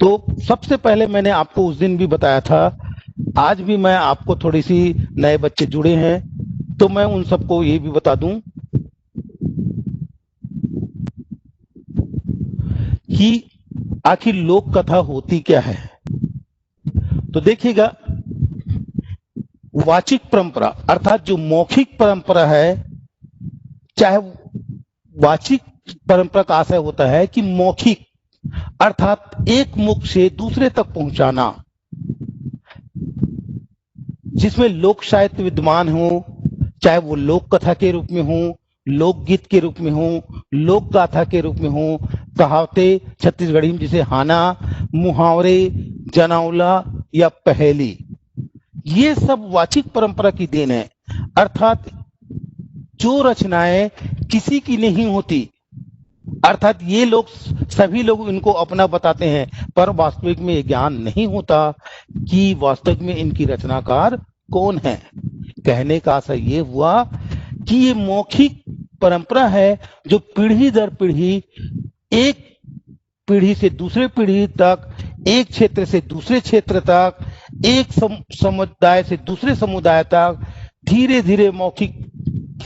तो सबसे पहले मैंने आपको उस दिन भी बताया था, आज भी मैं आपको थोड़ी सी नए बच्चे जुड़े हैं तो मैं उन सबको ये भी बता दूं कि आखिर लोक कथा होती क्या है। तो देखिएगा, वाचिक परंपरा अर्थात जो मौखिक परंपरा है, चाहे वाचिक परंपरा का आशय होता है कि मौखिक अर्थात एक मुख से दूसरे तक पहुंचाना, जिसमें लोक साहित्य विद्यमान हो, चाहे वो लोक कथा के रूप में हो, लोकगीत के रूप में हो, लोक गाथा के रूप में हो, कहावतें छत्तीसगढ़ी में जिसे हाना, मुहावरे, जनावला या पहेली, ये सब वाचिक परंपरा की देन है। अर्थात जो रचनाएं किसी की नहीं होती, अर्थात ये लोग सभी लोग इनको अपना बताते हैं, पर वास्तविक में ये ज्ञान नहीं होता कि वास्तविक में इनकी रचनाकार कौन है। कहने का आशय ये हुआ कि ये मौखिक परंपरा है जो पीढ़ी दर पीढ़ी, एक पीढ़ी से दूसरे पीढ़ी तक, एक क्षेत्र से दूसरे क्षेत्र तक, एक समुदाय से दूसरे समुदाय तक धीरे धीरे मौखिक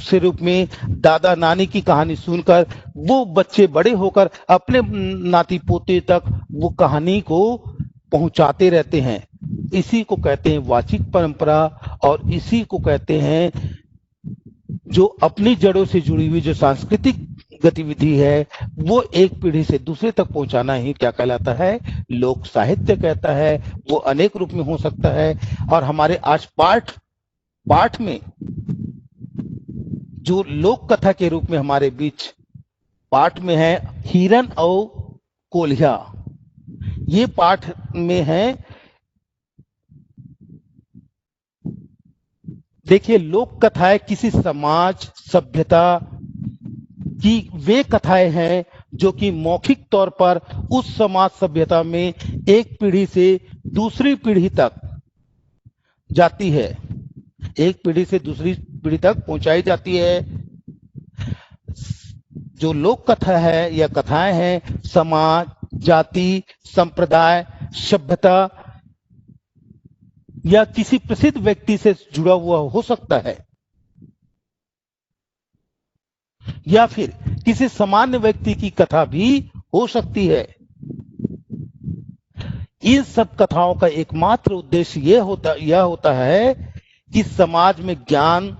से रूप में दादा नानी की कहानी सुनकर वो बच्चे बड़े होकर अपने नाती पोते तक वो कहानी को पहुंचाते रहते हैं। इसी को कहते हैं वाचिक परंपरा, और इसी को कहते हैं जो अपनी जड़ों से जुड़ी हुई जो सांस्कृतिक गतिविधि है वो एक पीढ़ी से दूसरे तक पहुंचाना ही क्या कहलाता है, लोक साहित्य कहता है। वो अनेक रूप में हो सकता है। और हमारे आज पाठ में जो लोक कथा के रूप में हमारे बीच पाठ में है, हिरन और कोल्हिया, ये पाठ में है। देखिए, लोक कथाएं किसी समाज सभ्यता की वे कथाएं हैं जो कि मौखिक तौर पर उस समाज सभ्यता में एक पीढ़ी से दूसरी पीढ़ी तक जाती है, एक पीढ़ी से दूसरी पीढ़ी तक पहुंचाई जाती है। जो लोक कथा है या कथाएं हैं, समाज, जाति, संप्रदाय, सभ्यता या किसी प्रसिद्ध व्यक्ति से जुड़ा हुआ हो सकता है, या फिर किसी सामान्य व्यक्ति की कथा भी हो सकती है। इन सब कथाओं का एकमात्र उद्देश्य यह होता है कि समाज में ज्ञान,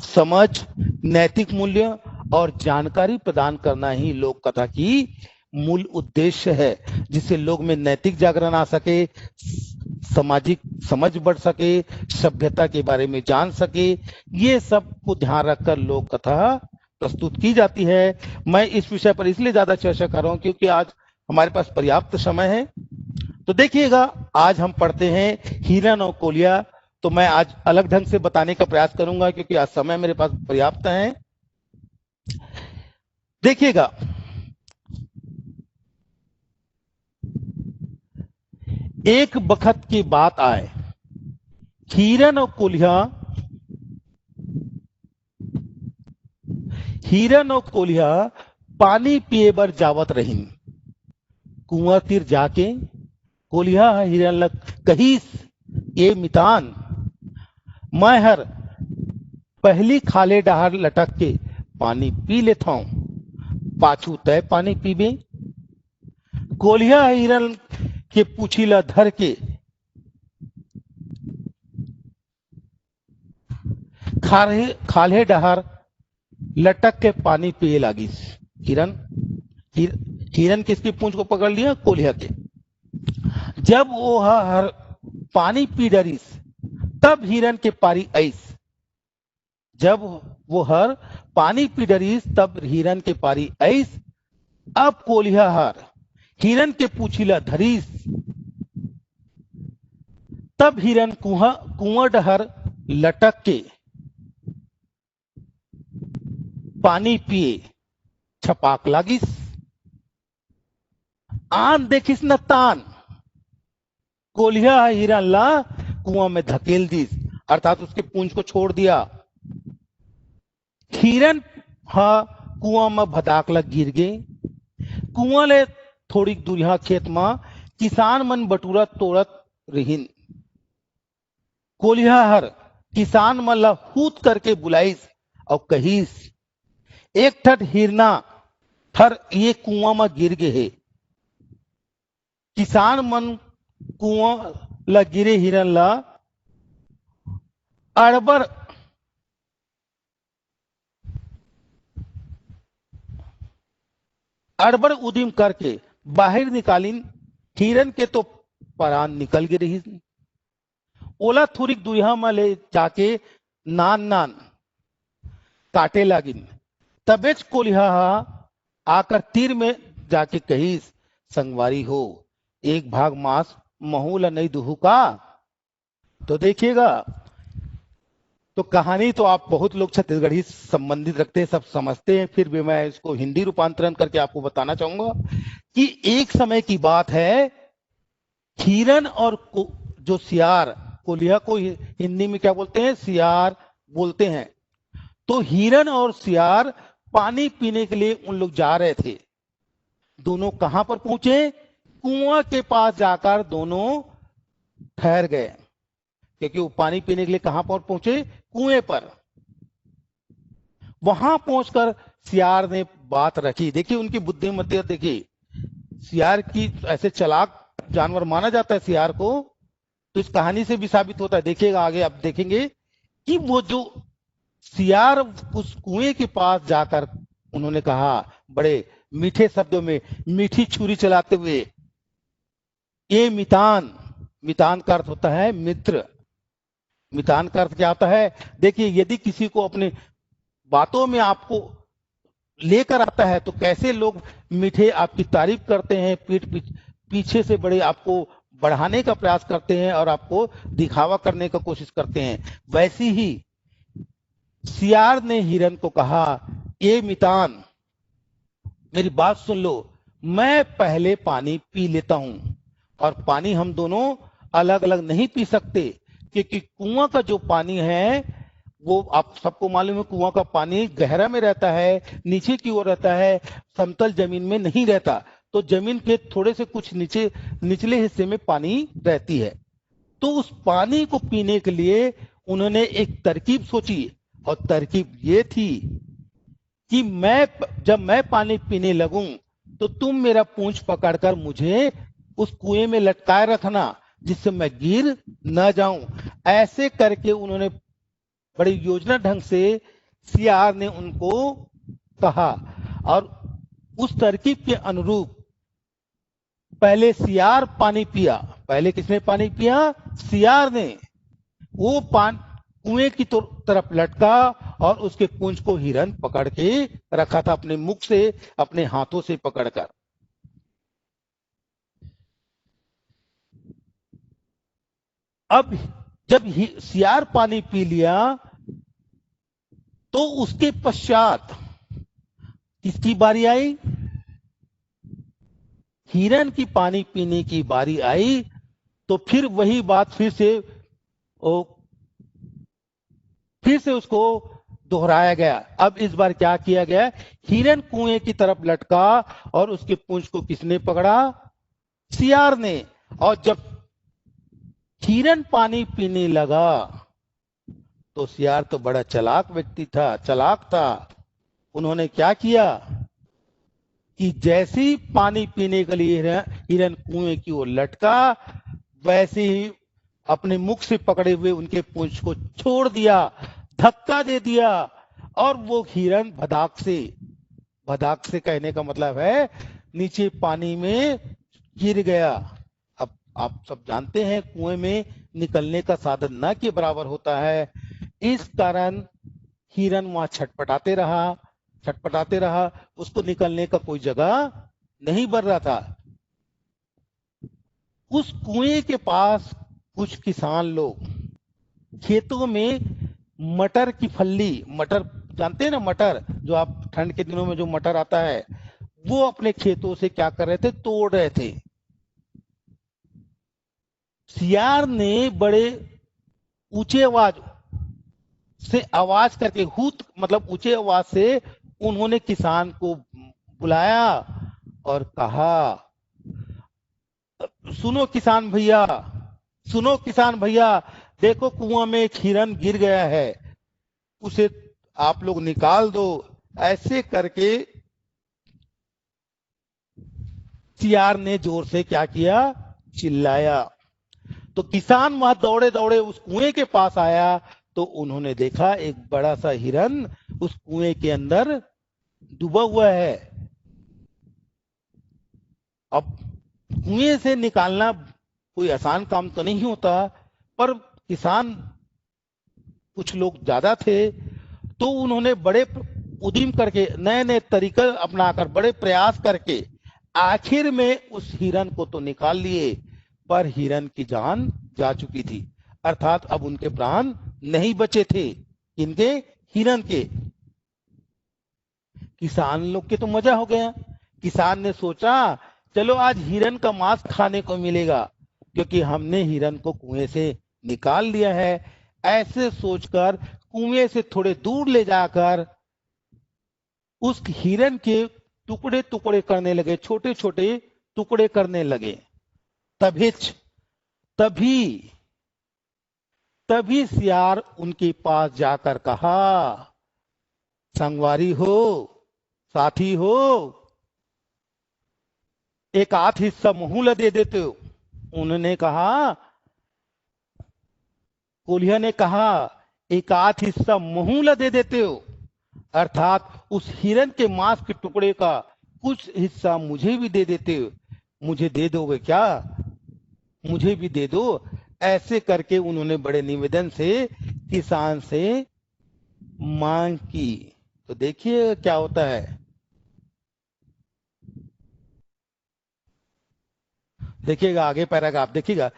समझ, नैतिक मूल्य और जानकारी प्रदान करना ही लोक कथा की मूल उद्देश्य है, जिससे लोग में नैतिक जागरण आ सके, सामाजिक समझ बढ़ सके, सभ्यता के बारे में जान सके। ये सब को ध्यान रखकर लोक कथा प्रस्तुत की जाती है। मैं इस विषय पर इसलिए ज्यादा चर्चा कर रहा हूं क्योंकि आज हमारे पास पर्याप्त समय है। तो देखिएगा, आज हम पढ़ते हैं हिरन और कोलिया। तो मैं आज अलग ढंग से बताने का प्रयास करूंगा क्योंकि आज समय मेरे पास पर्याप्त है। देखिएगा, एक बखत की बात आए, हिरन और कोलिया पानी पिए बर जावत रहीन। कुआं तीर जाके कोलिया हिरन लग कहीस, ये मितान मैं हर पहली खाले डहार लटक के पानी पी लेता हूं, पाछू तय पानी पीबे। कोलिया हिरन के पूछीला धर के खाले डहार लटक के पानी पिए लागिस। हिरन किसकी पूंछ को पकड़ लिया? कोलिया के। जब वो हर पानी पी डरिस तब हिरन के पारी ऐस। जब वो हर पानी पी डरिस तब हिरन के पारी ऐस। अब कोलिया हर हिरन के पूछिला धरीस, तब हिरन कुआं डहर लटक के पानी पिए छपाक लागिस। आन देखिस न तान, कोलिया हिरन ला कुआं में धकेल दिस, अर्थात उसके पूंछ को छोड़ दिया। हिरन कुआं में भदाक लग गिर गए। कुआं ले थोड़ी दूरिया खेत में किसान मन बटूरा तोड़त रहीन। कोलिया हर किसान मन ला हूत करके बुलाइस और कहिस, एक ठट हिरना हर ये कुआं में गिर गे हे। किसान मन कुआं ला गिरे हिरन ला अड़बर अड़बड़ उदिम करके बाहर निकालिन। हिरन के तो परान निकल गे रही। ओला थोड़ी दुरिया में ले जाके नान नान काटे लागिन। तबेच कोलिहा आकर तीर में जाके कहिस, संगवारी हो, एक भाग मांस महूला नहीं दुहू का। तो देखिएगा, तो कहानी तो आप बहुत लोग छत्तीसगढ़ी संबंधित रखते हैं, सब समझते हैं, फिर भी मैं इसको हिंदी रूपांतरण करके आपको बताना चाहूंगा कि एक समय की बात है, हिरन और जो सियार, कोलिया को हिंदी में क्या बोलते हैं, सियार बोलते हैं। तो हिरन और सियार पानी पीने के लिए उन लोग जा रहे थे। दोनों कहां पर पहुंचे? कुआं के पास जाकर दोनों ठहर गए, क्योंकि वो पानी पीने के लिए कहां पर पहुंचे? कुएं पर। वहां पहुंचकर सियार ने बात रखी। देखिए उनकी बुद्धिमत्ता, देखिए सियार की, ऐसे चालाक जानवर माना जाता है सियार को, तो इस कहानी से भी साबित होता है। देखिएगा आगे आप देखेंगे कि वो जो सियार उस कुएं के पास जाकर उन्होंने कहा बड़े मीठे शब्दों में, मीठी छुरी चलाते हुए, ये मितान, मितान का अर्थ होता है मित्र। मितान का अर्थ क्या होता है? देखिए यदि किसी को अपने बातों में आपको लेकर आता है तो कैसे लोग मीठे आपकी तारीफ करते हैं, पीछे से बड़े आपको बढ़ाने का प्रयास करते हैं और आपको दिखावा करने का कोशिश करते हैं। वैसी ही सियार ने हिरन को कहा, ये मितान मेरी बात सुन लो, मैं पहले पानी पी लेता हूं, और पानी हम दोनों अलग अलग नहीं पी सकते, क्योंकि कुआं का जो पानी है वो आप सबको मालूम है, कुआं का पानी गहरा में रहता है, नीचे की ओर रहता है, समतल जमीन में नहीं रहता। तो जमीन के थोड़े से कुछ निचले हिस्से में पानी रहती है। तो उस पानी को पीने के लिए उन्होंने एक तरकीब सोची, और तरकीब ये थी कि जब मैं पानी पीने लगूं तो तुम मेरा पूंछ पकड़कर मुझे उस कुएं में लटकाए रखना, जिससे मैं गिर न जाऊं। ऐसे करके उन्होंने बड़ी योजना ढंग से सियार ने उनको कहा, और उस तरकीब के अनुरूप पहले सियार पानी पिया। पहले किसने पानी पिया? सियार ने। वो कुएं की तरफ लटका और उसके पूंछ को हिरन पकड़ के रखा था, अपने मुख से, अपने हाथों से पकड़कर। अब जब सियार पानी पी लिया तो उसके पश्चात किसकी बारी आई? हिरन की पानी पीने की बारी आई। तो फिर वही बात फिर से उसको दोहराया गया। अब इस बार क्या किया गया? हिरन कुएं की तरफ लटका और उसके पूंछ को किसने पकड़ा? सियार ने। और जब हिरन पानी पीने लगा तो सियार तो बड़ा चालाक व्यक्ति था, चालाक था। उन्होंने क्या किया कि जैसे ही पानी पीने के लिए हिरन कुएं की ओर लटका, वैसे ही अपने मुख से पकड़े हुए उनके पूंछ को छोड़ दिया, धक्का दे दिया, और वो हिरन भदाक से कहने का मतलब है नीचे पानी में गिर गया। अब आप सब जानते हैं कुएं में निकलने का साधन न के बराबर होता है। इस कारण हिरन वहां छटपटाते रहा, उसको निकलने का कोई जगह नहीं बन रहा था। उस कुएं के पास कुछ किसान लोग खेतों में मटर की फल्ली, मटर जानते हैं ना, मटर जो आप ठंड के दिनों में जो मटर आता है, वो अपने खेतों से क्या कर रहे थे? तोड़ रहे थे। सियार ने बड़े ऊंचे आवाज करके, हूत मतलब ऊंचे आवाज से उन्होंने किसान को बुलाया और कहा, सुनो किसान भैया, सुनो किसान भैया, देखो कुआं में एक हिरन गिर गया है, उसे आप लोग निकाल दो। ऐसे करके सियार ने जोर से क्या किया, चिल्लाया। तो किसान वहां दौड़े दौड़े उस कुएं के पास आया, तो उन्होंने देखा एक बड़ा सा हिरन उस कुएं के अंदर डूबा हुआ है। अब कुएं से निकालना कोई आसान काम तो नहीं होता, पर किसान कुछ लोग ज्यादा थे, तो उन्होंने बड़े उद्यम करके, नए नए तरीके अपनाकर, बड़े प्रयास करके आखिर में उस हिरन को तो निकाल लिए, पर हिरन की जान जा चुकी थी। अर्थात अब उनके प्राण नहीं बचे थे। इनके, हिरन के। किसान लोग के तो मजा हो गया। किसान ने सोचा चलो आज हिरन का मांस खाने को मिलेगा, क्योंकि हमने हिरन को कुएं से निकाल लिया है। ऐसे सोचकर कुएं से थोड़े दूर ले जाकर उस हिरन के टुकड़े टुकड़े करने लगे, छोटे छोटे टुकड़े करने लगे। तभी तभी तभी सियार उनके पास जाकर कहा, संगवारी हो, साथी हो, एक आध हिस्सा महूला दे देते हो। उन्होंने कहा, कोल्हिया ने कहा, एक आध हिस्सा महूला दे देते हो, अर्थात उस हिरन के मांस के टुकड़े का कुछ हिस्सा मुझे भी दे देते हो। मुझे दे दोगे क्या, मुझे भी दे दो। ऐसे करके उन्होंने बड़े निवेदन से किसान से मांग की। तो देखिए क्या होता है, देखिएगा आगे पैराग्राफ देखिएगा।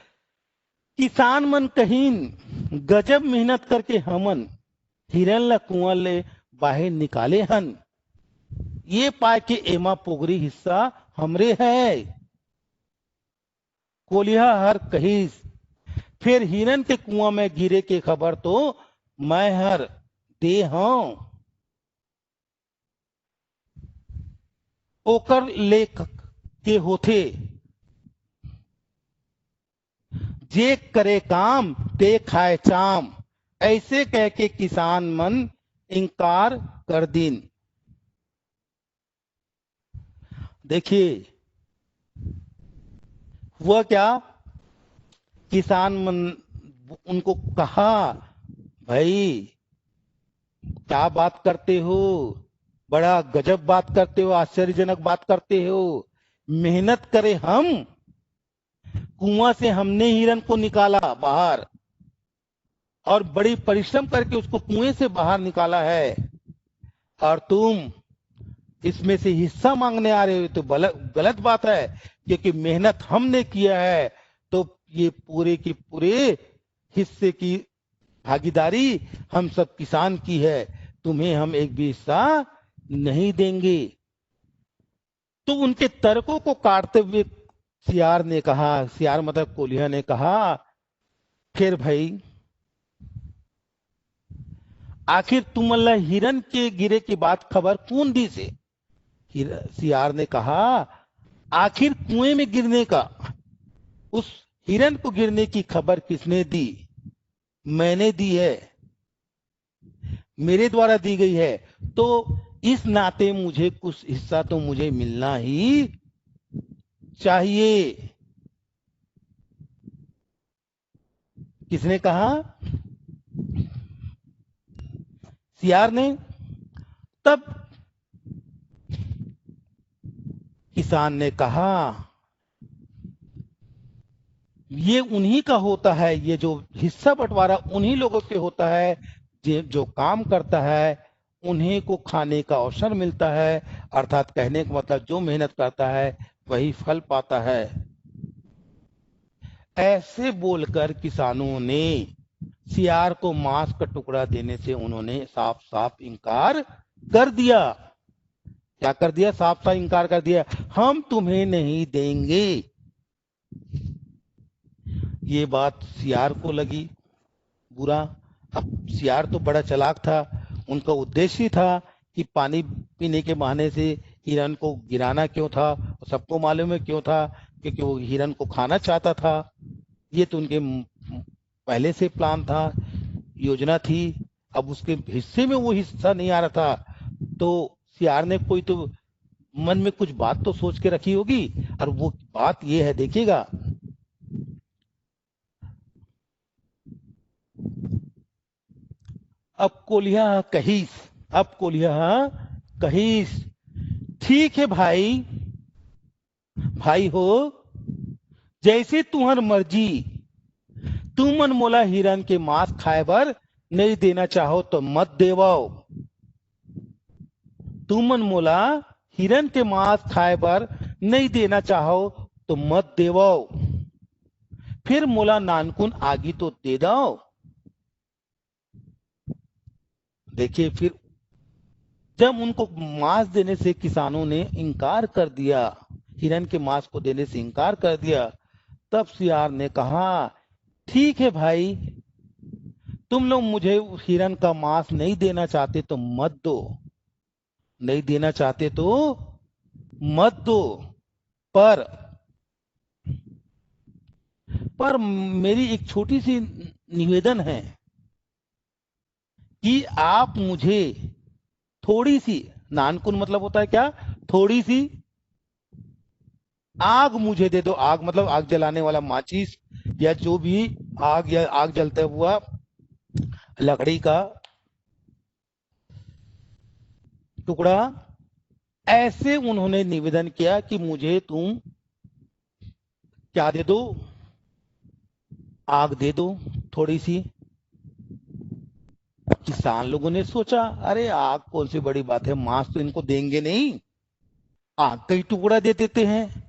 किसान मन कहीन गजब मेहनत करके हमन हिरन ला कुआं ले बाहर निकाले हन, ये पाए के एमा पोगरी हिस्सा हमरे है। कोलिया हर कहीस, फिर हिरन के कुआं में गिरे के खबर तो मैं हर दे हूं। ओकर लेख के होथे, जे करे काम ते खाए चाम। ऐसे कह के किसान मन इनकार कर दीन। देखिए हुआ क्या, किसान मन उनको कहा, भाई क्या बात करते हो, बड़ा गजब बात करते हो, आश्चर्यजनक बात करते हो। मेहनत करे हम, कुआं से हमने हिरन को निकाला बाहर, और बड़ी परिश्रम करके उसको कुएं से बाहर निकाला है, और तुम इसमें से हिस्सा मांगने आ रहे हो, तो गलत बात है। क्योंकि मेहनत हमने किया है, तो ये पूरे की पूरे हिस्से की भागीदारी हम सब किसान की है, तुम्हें हम एक भी हिस्सा नहीं देंगे। तो उनके तर्कों को काटते हुए सियार ने कहा, सियार मतलब कोलिया ने कहा, फिर भाई आखिर तुम अल्लाह हिरन के गिरे की बात खबर कौन दी से। सियार ने कहा, आखिर कुएं में गिरने का, उस हिरन को गिरने की खबर किसने दी, मैंने दी है, मेरे द्वारा दी गई है। तो इस नाते मुझे कुछ हिस्सा तो मुझे मिलना ही चाहिए। किसने कहा, सियार ने। तब किसान ने कहा, ये उन्हीं का होता है, ये जो हिस्सा बंटवारा उन्हीं लोगों के होता है, जो काम करता है उन्हीं को खाने का अवसर मिलता है। अर्थात कहने का मतलब जो मेहनत करता है वही फल पाता है। ऐसे बोलकर किसानों ने सियार को मांस का टुकड़ा देने से उन्होंने साफ साफ इनकार कर दिया। क्या कर दिया, साफ साफ इनकार कर दिया, हम तुम्हें नहीं देंगे। ये बात सियार को लगी बुरा। अब सियार तो बड़ा चालाक था, उनका उद्देश्य ही था कि पानी पीने के बहाने से हिरन को गिराना क्यों था, सबको मालूम है क्यों था, क्योंकि वो हिरन को खाना चाहता था। ये तो उनके पहले से प्लान था, योजना थी। अब उसके हिस्से में वो हिस्सा नहीं आ रहा था, तो सियार ने कोई तो मन में कुछ बात तो सोच के रखी होगी, और वो बात ये है, देखिएगा। अब कोलिया कहीस, अब कोलिया कहीस, ठीक है भाई, भाई हो, जैसे तुहर मर्जी, तू मन मोला हिरन के मांस खाए बर नहीं देना चाहो तो मत देवो, तू मन मोला हिरन के मांस खाए बर नहीं देना चाहो तो मत देवो, फिर मोला नानकुन आगी तो दे दो। देखिए, फिर जब उनको मांस देने से किसानों ने इनकार कर दिया, हिरन के मांस को देने से इनकार कर दिया, तब सियार ने कहा, ठीक है भाई, तुम लोग मुझे हिरन का मांस नहीं देना चाहते तो मत दो, नहीं देना चाहते तो मत दो, पर पर मेरी एक छोटी सी निवेदन है कि आप मुझे थोड़ी सी, नानकुन मतलब होता है क्या, थोड़ी सी आग मुझे दे दो। आग मतलब आग जलाने वाला माचिस, या जो भी आग, या आग जलता हुआ लकड़ी का टुकड़ा। ऐसे उन्होंने निवेदन किया कि मुझे तुम क्या दे दो, आग दे दो थोड़ी सी। किसान लोगों ने सोचा, अरे आग कौन सी बड़ी बात है, मांस तो इनको देंगे नहीं, आग का ही टुकड़ा दे देते हैं।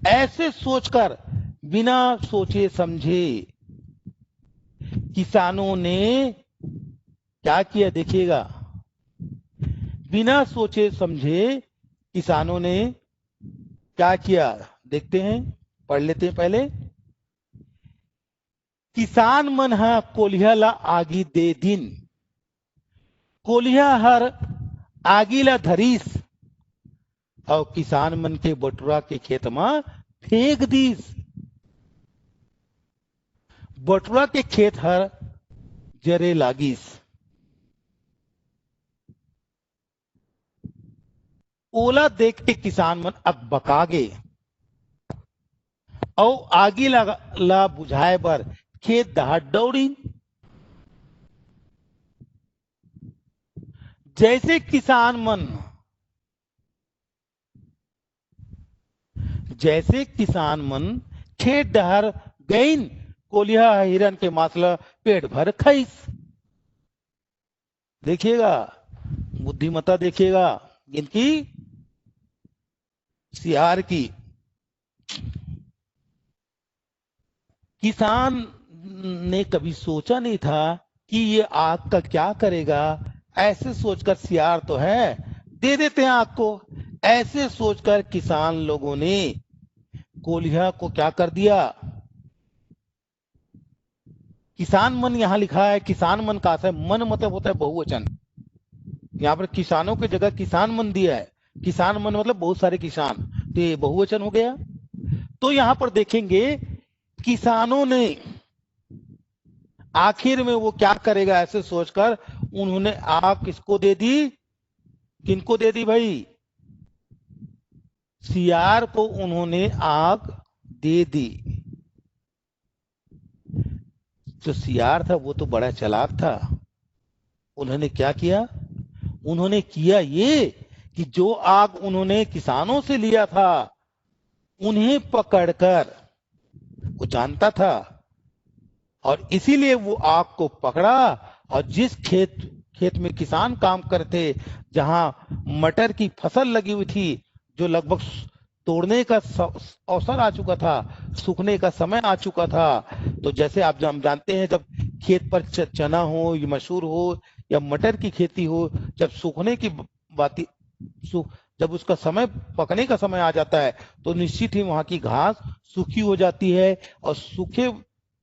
ऐसे सोचकर, बिना सोचे समझे किसानों ने क्या किया, देखिएगा, बिना सोचे समझे किसानों ने क्या किया, देखते हैं, पढ़ लेते हैं पहले। किसान मन हा कोलिया ला आगी दे दिन, कोलिया हर आगी ला धरीस, और किसान मन के बटुरा के खेत में फेंक दीस। बटुरा के खेत हर जरे लागिस, ओला देख के किसान मन अकबकागे, और आगी ला बुझाए बर खेत दहाड़ दौड़ी। जैसे किसान मन, जैसे किसान मन खेत डहर गईन, कोलिया हिरन के मांसला पेट भर खाइस। देखिएगा, बुद्धिमत्ता देखिएगा इनकी, सियार की। किसान ने कभी सोचा नहीं था कि ये आग का क्या करेगा, ऐसे सोचकर सियार तो है, दे देते हैं आग को। ऐसे सोचकर किसान लोगों ने कोलिया को क्या कर दिया, किसान मन यहां लिखा है, किसान मन का है, मन मतलब होता है बहुवचन, यहाँ पर किसानों की जगह किसान मन दिया है, किसान मन मतलब बहुत सारे किसान, तो ये बहुवचन हो गया। तो यहां पर देखेंगे, किसानों ने आखिर में वो क्या करेगा ऐसे सोचकर उन्होंने आग किसको दे दी, किनको दे दी भाई, सियार को उन्होंने आग दे दी। जो सियार था वो तो बड़ा चालाक था, उन्होंने क्या किया, उन्होंने किया ये कि जो आग उन्होंने किसानों से लिया था उन्हें पकड़कर, वो जानता था, और इसीलिए वो आग को पकड़ा, और जिस खेत खेत में किसान काम करते, जहां मटर की फसल लगी हुई थी, जो लगभग तोड़ने का अवसर आ चुका था, सूखने का समय आ चुका था, तो जैसे आप जानते हैं, जब खेत पर चना हो, ये मशहूर हो, या मटर की खेती हो, जब सूखने की बात, जब उसका समय, पकने का समय आ जाता है, तो निश्चित ही वहां की घास सूखी हो जाती है, और सूखे,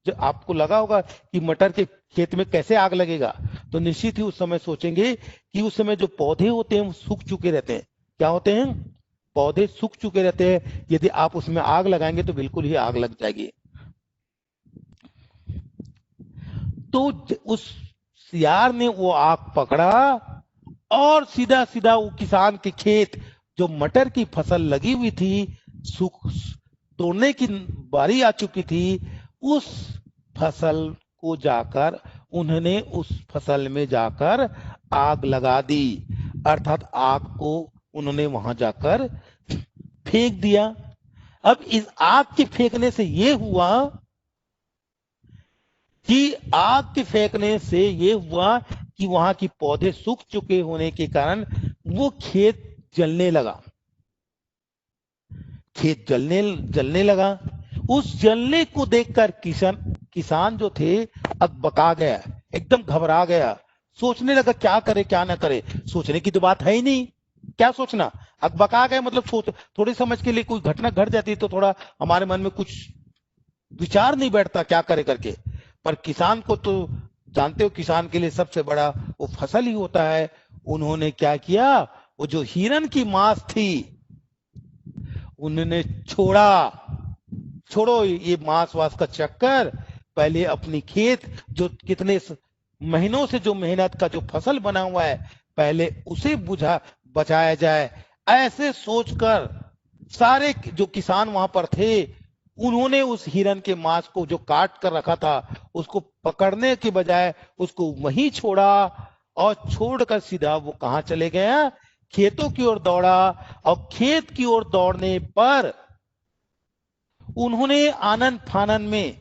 जो आपको लगा होगा कि मटर के खेत में कैसे आग लगेगा, तो निश्चित ही उस समय सोचेंगे कि उस समय जो पौधे होते हैं वो सूख चुके रहते हैं, क्या होते हैं, पौधे सूख चुके रहते हैं, यदि आप उसमें आग लगाएंगे तो बिल्कुल ही आग लग जाएगी। तो उस सियार ने वो आग पकड़ा और सीधा सीधा वो किसान के खेत, जो मटर की फसल लगी हुई थी, सूख तोड़ने की बारी आ चुकी थी, उस फसल को जाकर उन्होंने उस फसल में जाकर आग लगा दी, अर्थात आग को उन्होंने वहां जाकर फेंक दिया। अब इस आग के फेंकने से ये हुआ कि वहां की पौधे सूख चुके होने के कारण वो खेत जलने लगा, जलने लगा। उस जलने को देखकर किसान जो थे अकबका गया, एकदम घबरा गया, सोचने लगा क्या करे क्या ना करे। सोचने की तो बात है ही नहीं, क्या सोचना, अकबका गए मतलब सोच, थोड़ी समझ के लिए कोई घटना घट जाती तो थोड़ा हमारे मन में कुछ विचार नहीं बैठता क्या करे करके। पर किसान को तो जानते हो, किसान के लिए सबसे बड़ा वो फसल ही होता है। उन्होंने क्या किया, वो जो हिरन की मांस थी उन्होंने छोड़ो ये मांस वास का चक्कर, पहले अपनी खेत जो कितने महीनों से जो मेहनत का जो फसल बना हुआ है, पहले उसे बचाया जाए। ऐसे सोचकर सारे जो किसान वहां पर थे, उन्होंने उस हिरन के मांस को जो काट कर रखा था उसको पकड़ने के बजाय उसको वहीं छोड़ा, और छोड़कर सीधा वो कहां चले गया, खेतों की ओर दौड़ा। और खेत की ओर दौड़ने पर उन्होंने आनन फानन में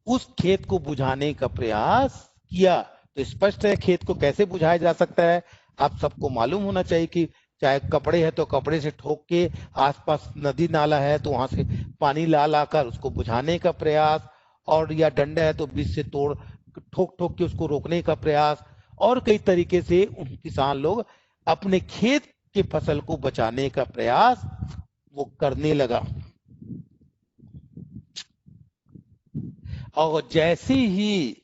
उस खेत को बुझाने का प्रयास किया। तो स्पष्ट है खेत को कैसे बुझाया जा सकता है, आप सबको मालूम होना चाहिए कि चाहे कपड़े है तो कपड़े से ठोक के, आसपास नदी नाला है तो वहां से पानी ला लाकर उसको बुझाने का प्रयास, और या डंडा है तो बीच से ठोक ठोक के उसको रोकने का प्रयास, और कई तरीके से किसान लोग अपने खेत के फसल को बचाने का प्रयास वो करने लगा। और जैसे ही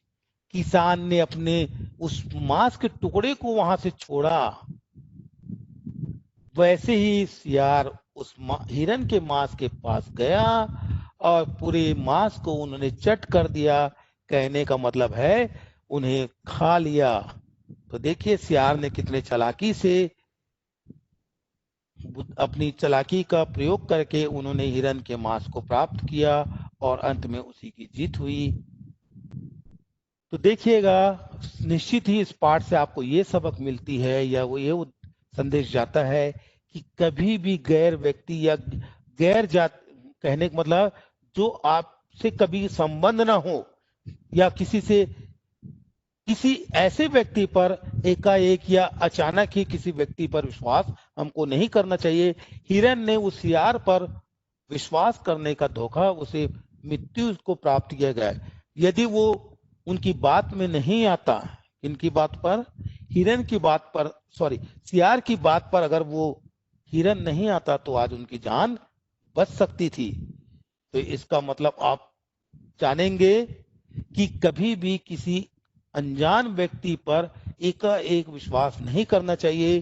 किसान ने अपने उस मांस के टुकड़े को वहां से छोड़ा, वैसे ही सियार उस हिरन के मांस के पास गया और पूरे मांस को उन्होंने चट कर दिया। कहने का मतलब है उन्हें खा लिया। तो देखिए सियार ने कितने चालाकी से, अपनी चालाकी का प्रयोग करके उन्होंने हिरन के मांस को प्राप्त किया और अंत में उसी की जीत हुई। तो देखिएगा, निश्चित ही इस पाठ से आपको ये सबक मिलती है, या वो ये संदेश जाता है कि कभी भी गैर व्यक्ति या गैर जात, कहने का मतलब जो आपसे कभी संबंध ना हो, या किसी ऐसे व्यक्ति पर एकाएक या अचानक ही किसी व्यक्ति पर विश्वास हमको नहीं करना चाहिए। हिरन ने उस सियार पर विश्वास करने का धोखा, उसे मृत्यु को प्राप्त किया गया। यदि वो उनकी बात में नहीं आता, इनकी बात पर, हिरन की बात पर, सॉरी सियार की बात पर अगर वो हिरन नहीं आता तो आज उनकी जान बच सकती थी। तो इसका मतलब आप जानेंगे कि कभी भी किसी अनजान व्यक्ति पर एकाएक विश्वास नहीं करना चाहिए।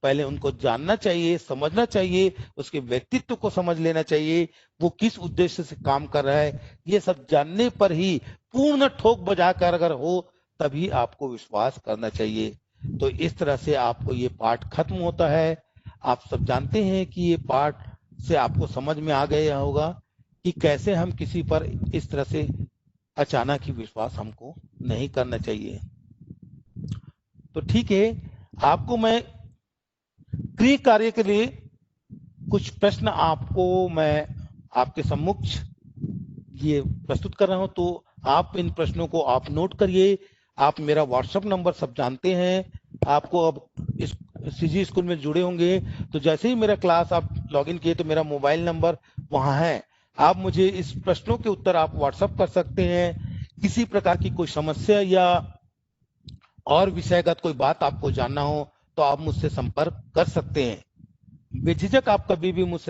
पहले उनको जानना चाहिए, समझना चाहिए, उसके व्यक्तित्व को समझ लेना चाहिए, वो किस उद्देश्य से काम कर रहा है। ये सब जानने पर ही पूर्ण ठोक बजाकर अगर हो तभी आपको विश्वास करना चाहिए। तो इस तरह से आपको ये पाठ खत्म होता है। आप सब जानते हैं कि ये पाठ से आपको समझ में आ गया होगा कि कैसे हम किसी पर इस तरह से अचानक ही विश्वास हमको नहीं करना चाहिए। तो ठीक है, आपको मैं गृह कार्य के लिए कुछ प्रश्न आपको मैं आपके सम्मुख ये प्रस्तुत कर रहा हूं, तो आप इन प्रश्नों को आप नोट करिए। आप मेरा व्हाट्सएप नंबर सब जानते हैं, आपको अब इस सीजी स्कूल में जुड़े होंगे तो जैसे ही मेरा क्लास आप लॉगिन किए तो मेरा मोबाइल नंबर वहां है। आप मुझे इस प्रश्नों के उत्तर आप व्हाट्सएप कर सकते हैं। किसी प्रकार की कोई समस्या या और विषयगत कोई बात आपको जानना हो तो आप मुझसे संपर्क कर सकते हैं। बेझिझक आप कभी भी मुझसे